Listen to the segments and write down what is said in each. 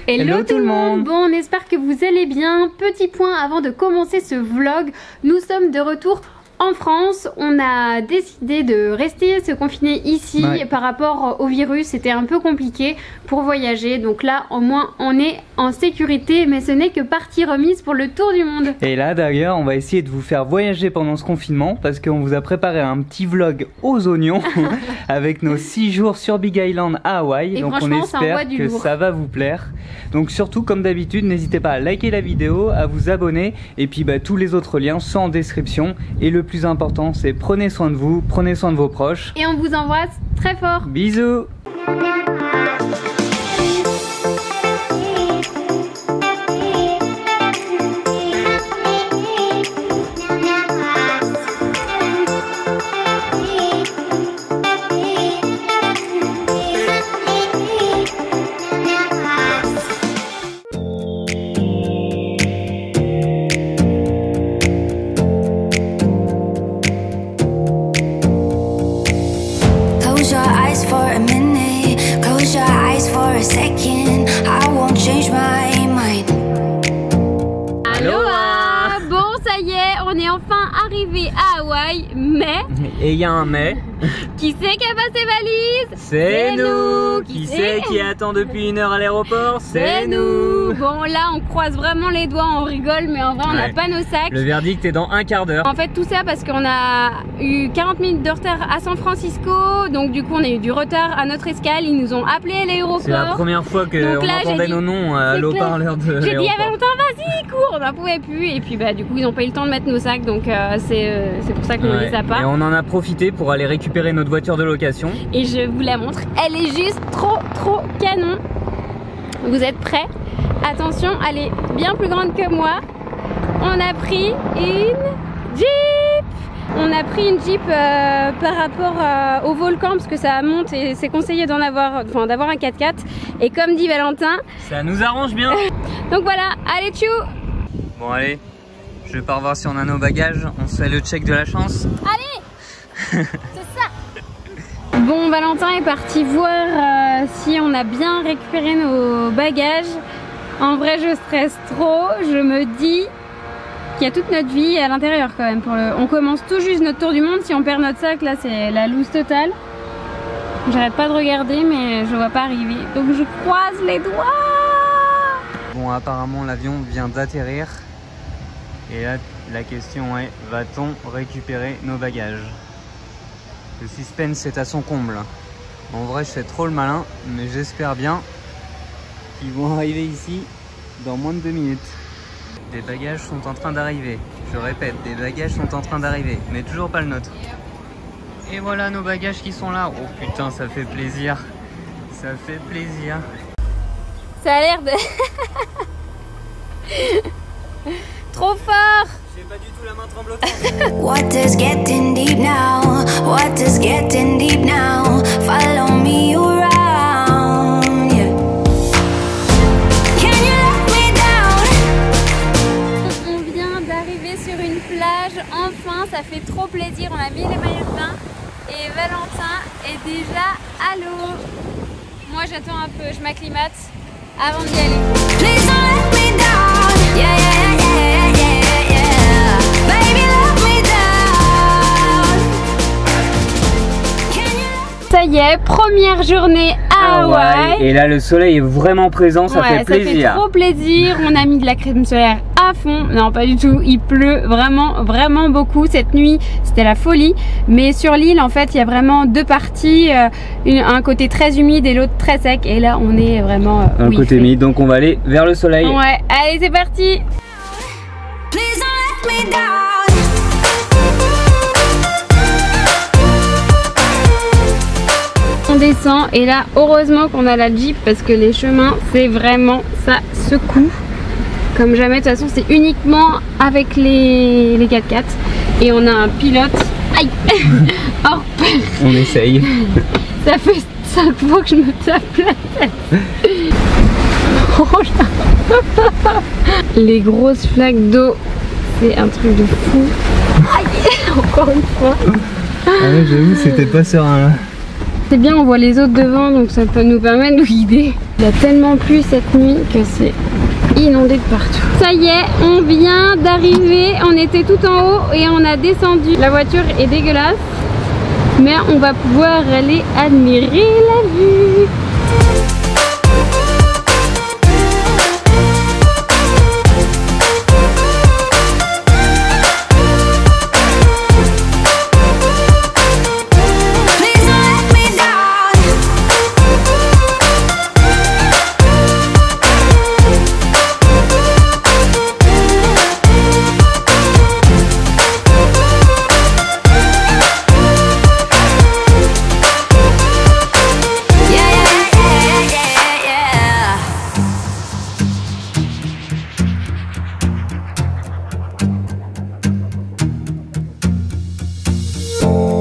Hello tout le monde. Bon, on espère que vous allez bien. Petit point avant de commencer ce vlog, nous sommes de retour en France. On a décidé de rester se confiner ici par rapport au virus. C'était un peu compliqué pour voyager. Donc là, au moins, on est en sécurité. Mais ce n'est que partie remise pour le tour du monde. Et là, d'ailleurs, on va essayer de vous faire voyager pendant ce confinement parce qu'on vous a préparé un petit vlog aux oignons avec nos 6 jours sur Big Island à Hawaï. Et donc on espère que ça va vous plaire. Donc surtout, comme d'habitude, n'hésitez pas à liker la vidéo, à vous abonner. Et puis tous les autres liens sont en description. Et le plus important, c'est prenez soin de vous, prenez soin de vos proches. Et on vous embrasse très fort. Bisous. On est enfin arrivé à Hawaï, mais... Et il y a un mais. Qui c'est qui a pas ses valises? C'est nous. Qui c'est qui attend depuis 1 heure à l'aéroport? C'est nous. Bon là on croise vraiment les doigts, on rigole, mais en vrai on n'a pas nos sacs. Le verdict est dans un quart d'heure. En fait tout ça parce qu'on a eu 40 minutes de retard à San Francisco. Donc du coup on a eu du retard à notre escale. Ils nous ont appelé à l'aéroport. C'est la première fois qu'on entendait nos noms à l'eau-parleur de l'aéroport. J'ai dit à Valentin vas-y cours, on n'en pouvait plus. Et puis du coup ils n'ont pas eu le temps de mettre nos sacs. Donc c'est pour ça qu'on ne les a pas. Et on en a profité pour aller récupérer notre voiture de location. Et je vous la montre, elle est juste trop canon. Vous êtes prêts? Attention, elle est bien plus grande que moi. On a pris une Jeep. On a pris une Jeep par rapport au volcan parce que ça monte et c'est conseillé d'avoir un 4x4. Et comme dit Valentin, ça nous arrange bien. Donc voilà, allez tchou. Bon allez, je vais pas revoir si on a nos bagages. On se fait le check de la chance. Allez. C'est ça. Bon, Valentin est parti voir si on a bien récupéré nos bagages. En vrai, je stresse trop. Je me dis qu'il y a toute notre vie à l'intérieur quand même. On commence tout juste notre tour du monde. Si on perd notre sac, là, c'est la loose totale. J'arrête pas de regarder, mais je vois pas arriver. Donc, je croise les doigts. Bon, apparemment, l'avion vient d'atterrir. Et là, la question est, va-t-on récupérer nos bagages? Le suspense est à son comble. En vrai, je fais trop le malin, mais j'espère bien qu'ils vont arriver ici dans moins de 2 minutes. Des bagages sont en train d'arriver. Je répète, des bagages sont en train d'arriver, mais toujours pas le nôtre. Et voilà nos bagages qui sont là. Oh putain, ça fait plaisir. Ça fait plaisir. Ça a l'air de... Trop fort. J'ai pas du tout la main tremblotante. What is getting deep now? What is getting deep now? Follow me around, yeah. Can you let me down? On vient d'arriver sur une plage, enfin, ça fait trop plaisir. On a mis les maillots de bain et Valentin est déjà à l'eau. Moi j'attends un peu, je m'acclimate avant d'y aller. Please don't let me down. Yeah, yeah, yeah, yeah, yeah. Baby, let me down. Can you... Ça y est, première journée à Hawaï. Et là le soleil est vraiment présent, ça fait plaisir. Ça fait trop plaisir. On a mis de la crème solaire à fond. Non, pas du tout, il pleut vraiment beaucoup. Cette nuit c'était la folie. Mais sur l'île en fait il y a vraiment 2 parties, un côté très humide et l'autre très sec. Et là on est vraiment un côté humide, donc on va aller vers le soleil. Ouais, allez c'est parti. Please don't let me down. On descend et là heureusement qu'on a la Jeep parce que les chemins c'est vraiment, ça secoue comme jamais. De toute façon c'est uniquement avec les 4x4 et on a un pilote. Aïe. Hors pair. On essaye. Ça fait 5 fois que je me tape la tête. Oh là. Les grosses flaques d'eau, c'est un truc de fou. Aïe. Encore une fois. Ah ouais, j'avoue, c'était pas serein là. C'est bien, on voit les autres devant, donc ça peut nous permettre de guider. Il a tellement plu cette nuit que c'est inondé de partout. Ça y est, on vient d'arriver. On était tout en haut et on a descendu. La voiture est dégueulasse, mais on va pouvoir aller admirer la vue.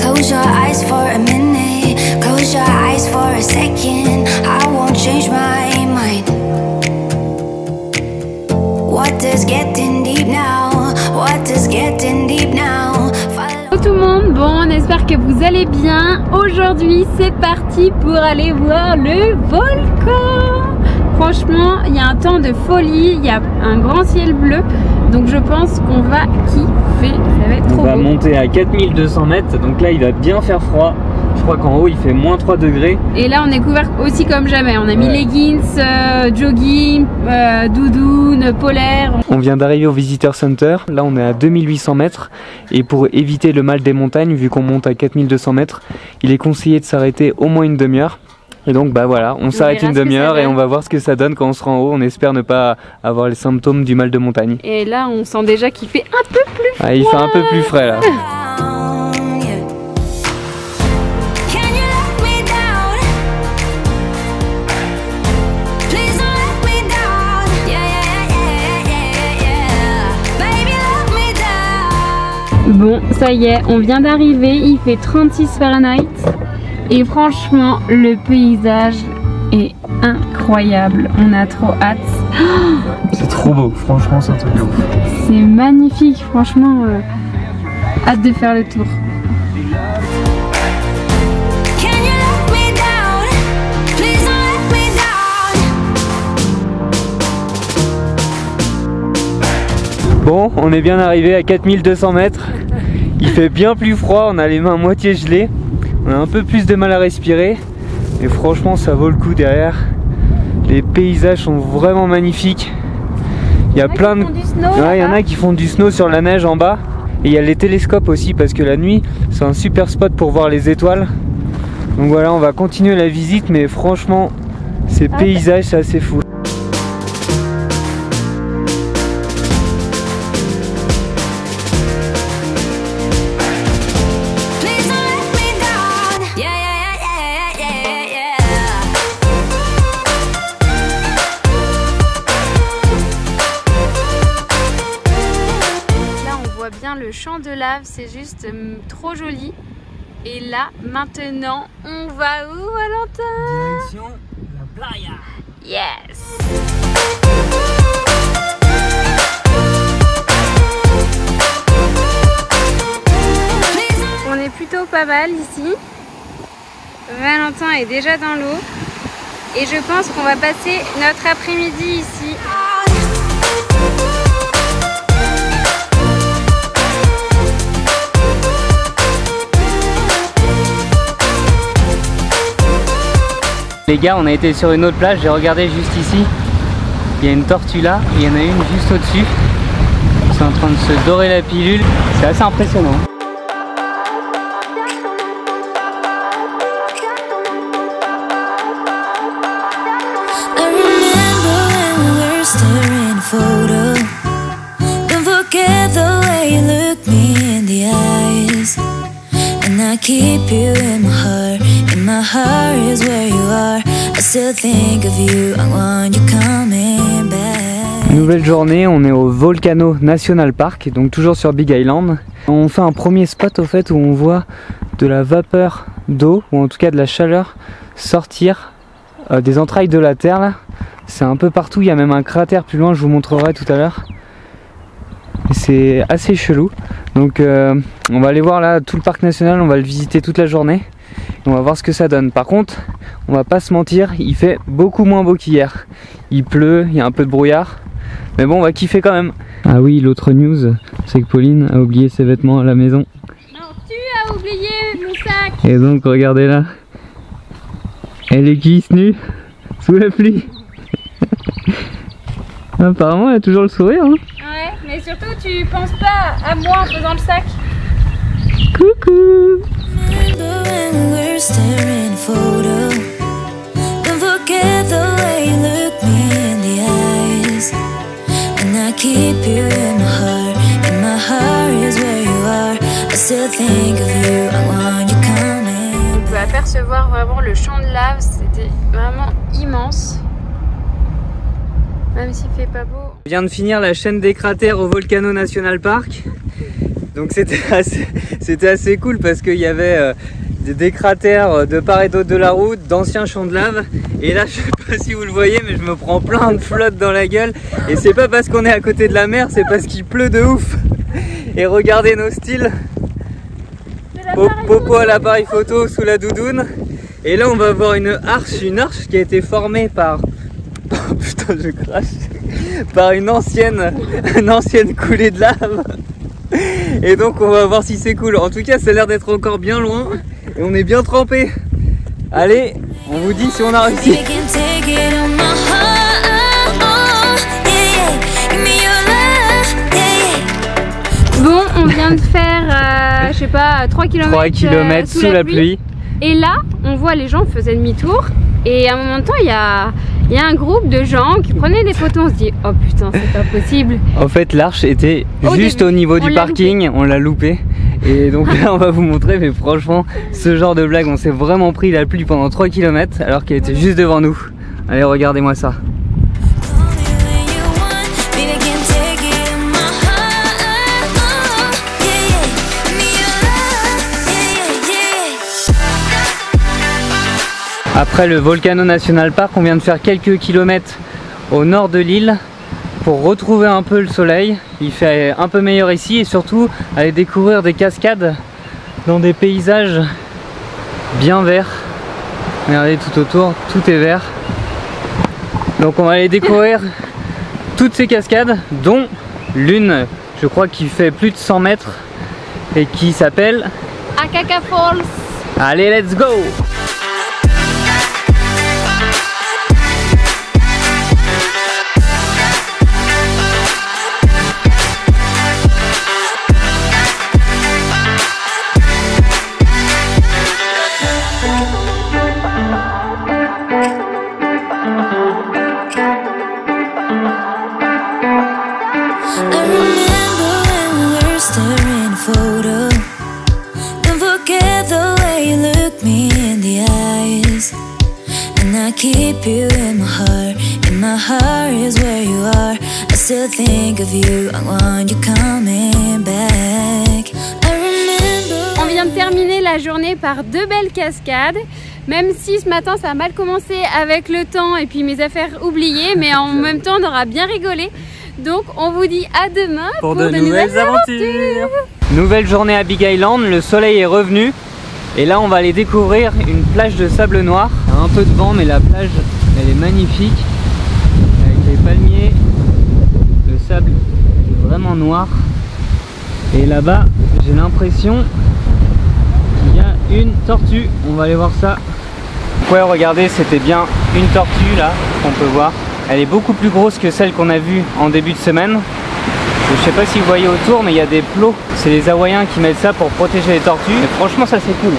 Close your eyes for a minute, close your eyes for a second. I won't change my mind. What is getting deep now? What is getting deep now? Bonjour tout le monde, bon on espère que vous allez bien. Aujourd'hui c'est parti pour aller voir le volcan. Franchement il y a un temps de folie, il y a un grand ciel bleu. Donc je pense qu'on va kiffer, ça va être trop beau. On va monter à 4200 mètres, donc là il va bien faire froid. Je crois qu'en haut il fait moins 3 degrés. Et là on est couvert aussi comme jamais. On a mis leggings, jogging, doudoune, polaire. On vient d'arriver au Visitor Center, là on est à 2800 mètres. Et pour éviter le mal des montagnes, vu qu'on monte à 4200 mètres, il est conseillé de s'arrêter au moins une demi-heure. Et donc bah voilà, on s'arrête une demi-heure et on va voir ce que ça donne quand on sera en haut. On espère ne pas avoir les symptômes du mal de montagne. Et là on sent déjà qu'il fait un peu plus frais. Ah, il fait un peu plus frais là. Bon, ça y est, on vient d'arriver, il fait 36 Fahrenheit et franchement, le paysage est incroyable. On a trop hâte. C'est trop beau, franchement, c'est un truc de ouf. C'est magnifique, franchement, hâte de faire le tour. Bon, on est bien arrivé à 4200 mètres. Il fait bien plus froid, on a les mains moitié gelées. On a un peu plus de mal à respirer. Et franchement, ça vaut le coup derrière. Les paysages sont vraiment magnifiques. Il y a plein de... Ouais, il y en a qui font du snow sur la neige en bas. Et il y a les télescopes aussi parce que la nuit, c'est un super spot pour voir les étoiles. Donc voilà, on va continuer la visite. Mais franchement, ces paysages, c'est assez fou. Bien le champ de lave, c'est juste trop joli. Et là maintenant on va où, Valentin? Direction la playa. Yes. On est plutôt pas mal ici. Valentin est déjà dans l'eau et je pense qu'on va passer notre après-midi ici. Les gars, on a été sur une autre plage, j'ai regardé juste ici. Il y a une tortue là, et il y en a une juste au-dessus. Ils sont en train de se dorer la pilule. C'est assez impressionnant. I remember when we were staring a photo. Don't forget the way you look me in the eyes. And I keep you in my heart. In my heart is where you are. I still think of you. I want you coming back. Nouvelle journée, on est au Volcano National Park, donc toujours sur Big Island. On fait un premier spot au fait où on voit de la vapeur d'eau, ou en tout cas de la chaleur, sortir des entrailles de la terre là. C'est un peu partout, il y a même un cratère plus loin, je vous montrerai tout à l'heure. C'est assez chelou. Donc on va aller voir là tout le parc national, on va le visiter toute la journée. Et on va voir ce que ça donne. Par contre, on va pas se mentir, il fait beaucoup moins beau qu'hier. Il pleut, il y a un peu de brouillard. Mais bon, on va kiffer quand même. Ah oui, l'autre news, c'est que Pauline a oublié ses vêtements à la maison. Non, tu as oublié mon sac. Et donc, regardez là. Elle est glisse nue sous la pluie. Apparemment, elle a toujours le sourire. Hein. Ouais, mais surtout, tu penses pas à moi en faisant le sac. Coucou. Remember when we're staring photo. Don't forget the way you look me in the eyes. And I keep you in my heart. And my heart is where you are. I still think of you. I want you coming. On peut apercevoir vraiment le champ de lave. C'était vraiment immense. Même s'il fait pas beau. On vient de finir la chaîne des cratères au Volcano National Park. Donc c'était assez cool parce qu'il y avait des cratères de part et d'autre de la route, d'anciens champs de lave. Et là, je sais pas si vous le voyez, mais je me prends plein de flotte dans la gueule. Et c'est pas parce qu'on est à côté de la mer, c'est parce qu'il pleut de ouf. Et regardez nos styles. Popo à l'appareil photo sous la doudoune. Et là, on va voir une arche qui a été formée par... Oh putain, je crache. Par une ancienne coulée de lave. Et donc on va voir si c'est cool. En tout cas, ça a l'air d'être encore bien loin. Et on est bien trempé. Allez, on vous dit si on a réussi. Bon, on vient de faire, je sais pas, 3 km, 3 km sous la pluie. Et là, on voit les gens faisaient demi-tour. Et à un moment de temps, il y a un groupe de gens qui prenaient des photos. On se dit, oh putain, c'est pas possible. En fait, l'arche était juste début, au niveau du parking. On l'a loupé. Et donc là, on va vous montrer. Mais franchement, ce genre de blague, on s'est vraiment pris la pluie pendant 3 km alors qu'elle était juste devant nous. Allez, regardez-moi ça. Après le Volcano National Park, on vient de faire quelques kilomètres au nord de l'île pour retrouver un peu le soleil. Il fait un peu meilleur ici et surtout aller découvrir des cascades dans des paysages bien verts. Regardez tout autour, tout est vert. Donc on va aller découvrir toutes ces cascades, dont l'une, je crois, qui fait plus de 100 mètres et qui s'appelle Akaka Falls. Allez, let's go! Keep you in my heart, and my heart is where you are. I still think of you, I want you coming back. I remember. On vient de terminer la journée par 2 belles cascades. Même si ce matin ça a mal commencé avec le temps et puis mes affaires oubliées, mais en même temps on aura bien rigolé. Donc on vous dit à demain pour de nouvelles aventures. Nouvelle journée à Big Island, le soleil est revenu. Et là on va aller découvrir une plage de sable noir. Il y a un peu de vent mais la plage elle est magnifique. Avec les palmiers, le sable est vraiment noir. Et là-bas j'ai l'impression qu'il y a une tortue. On va aller voir ça. Ouais, regardez, c'était bien une tortue là qu'on peut voir. Elle est beaucoup plus grosse que celle qu'on a vue en début de semaine. Je sais pas si vous voyez autour, mais il y a des plots. C'est les Hawaïens qui mettent ça pour protéger les tortues. Et franchement, ça c'est cool.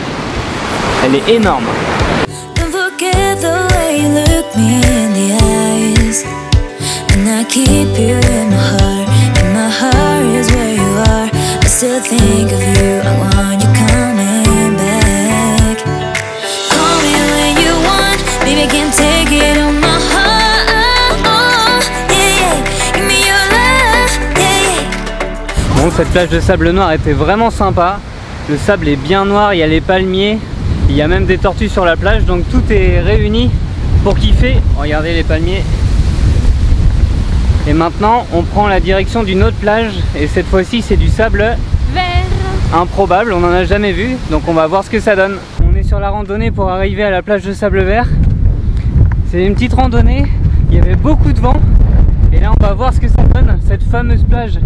Elle est énorme. Bon, cette plage de sable noir était vraiment sympa. Le sable est bien noir, il y a les palmiers, il y a même des tortues sur la plage, donc tout est réuni pour kiffer. Regardez les palmiers. Et maintenant, on prend la direction d'une autre plage, et cette fois-ci, c'est du sable vert. Improbable, on n'en a jamais vu, donc on va voir ce que ça donne. On est sur la randonnée pour arriver à la plage de sable vert. C'est une petite randonnée, il y avait beaucoup de vent. Et là on va voir ce que ça donne, cette fameuse plage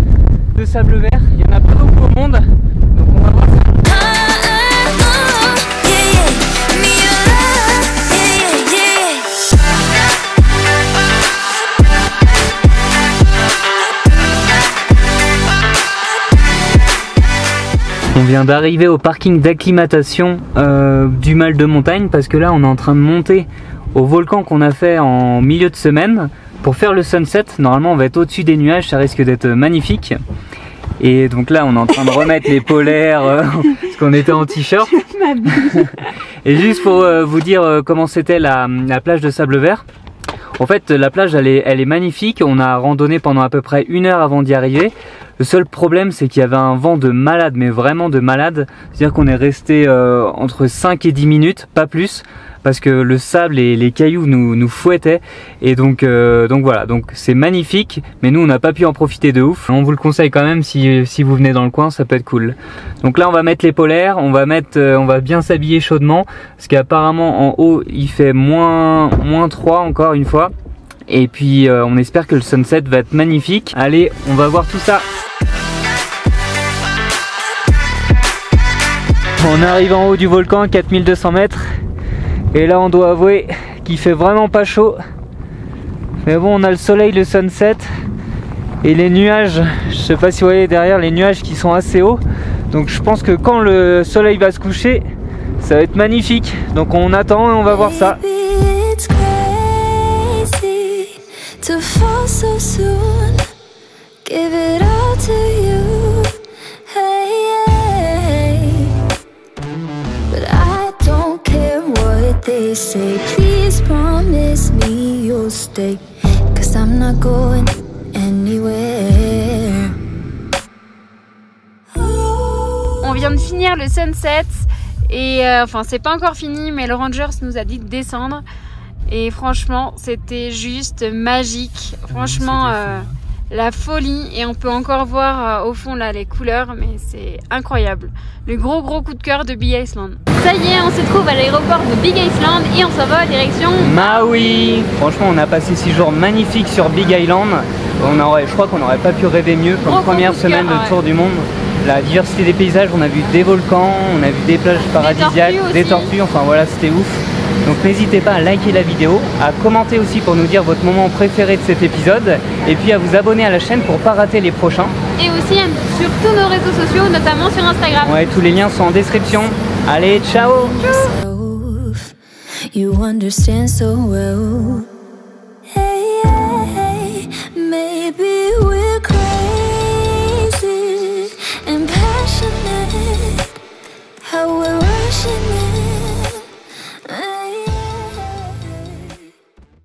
de sable vert. Il n'y en a pas beaucoup au monde, donc on va voir ça. On vient d'arriver au parking d'acclimatation du Mal de Montagne parce que là on est en train de monter au volcan qu'on a fait en milieu de semaine pour faire le sunset. Normalement on va être au-dessus des nuages, ça risque d'être magnifique. Et donc là on est en train de remettre les polaires parce qu'on était en t-shirt. Et juste pour vous dire comment c'était la plage de sable vert. En fait la plage elle est magnifique, on a randonné pendant à peu près 1 heure avant d'y arriver. Le seul problème c'est qu'il y avait un vent de malade, mais vraiment de malade. C'est-à-dire qu'on est resté entre 5 et 10 minutes, pas plus, parce que le sable et les cailloux nous fouettaient. Et donc voilà, donc c'est magnifique, mais nous on n'a pas pu en profiter de ouf. On vous le conseille quand même si vous venez dans le coin, ça peut être cool. Donc là on va mettre les polaires, on va bien s'habiller chaudement, parce qu'apparemment en haut il fait moins 3 encore une fois. Et puis on espère que le sunset va être magnifique. Allez, on va voir tout ça. On arrive en haut du volcan, 4200 mètres. Et là on doit avouer qu'il fait vraiment pas chaud. Mais bon, on a le soleil, le sunset. Et les nuages, je sais pas si vous voyez derrière, les nuages qui sont assez hauts. Donc je pense que quand le soleil va se coucher, ça va être magnifique. Donc on attend et on va voir ça. To fall so soon, give it all to you, hey, but I don't care what they say, please promise me you'll stay, 'cause I'm not going anywhere. On vient de finir le sunset et enfin c'est pas encore fini, mais le Rangers nous a dit de descendre. Et franchement, c'était juste magique. Franchement, la folie. Et on peut encore voir au fond là les couleurs, mais c'est incroyable. Le gros coup de cœur de Big Iceland. Ça y est, on se trouve à l'aéroport de Big Iceland et on s'en va en direction Maui. Franchement, on a passé 6 jours magnifiques sur Big Island. Je crois qu'on n'aurait pas pu rêver mieux comme première semaine de tour du monde. La diversité des paysages, on a vu des volcans, on a vu des plages paradisiaques, des tortues, enfin voilà, c'était ouf. Donc n'hésitez pas à liker la vidéo, à commenter aussi pour nous dire votre moment préféré de cet épisode, et puis à vous abonner à la chaîne pour pas rater les prochains. Et aussi sur tous nos réseaux sociaux, notamment sur Instagram. Ouais, tous les liens sont en description. Allez, ciao! You understand so well.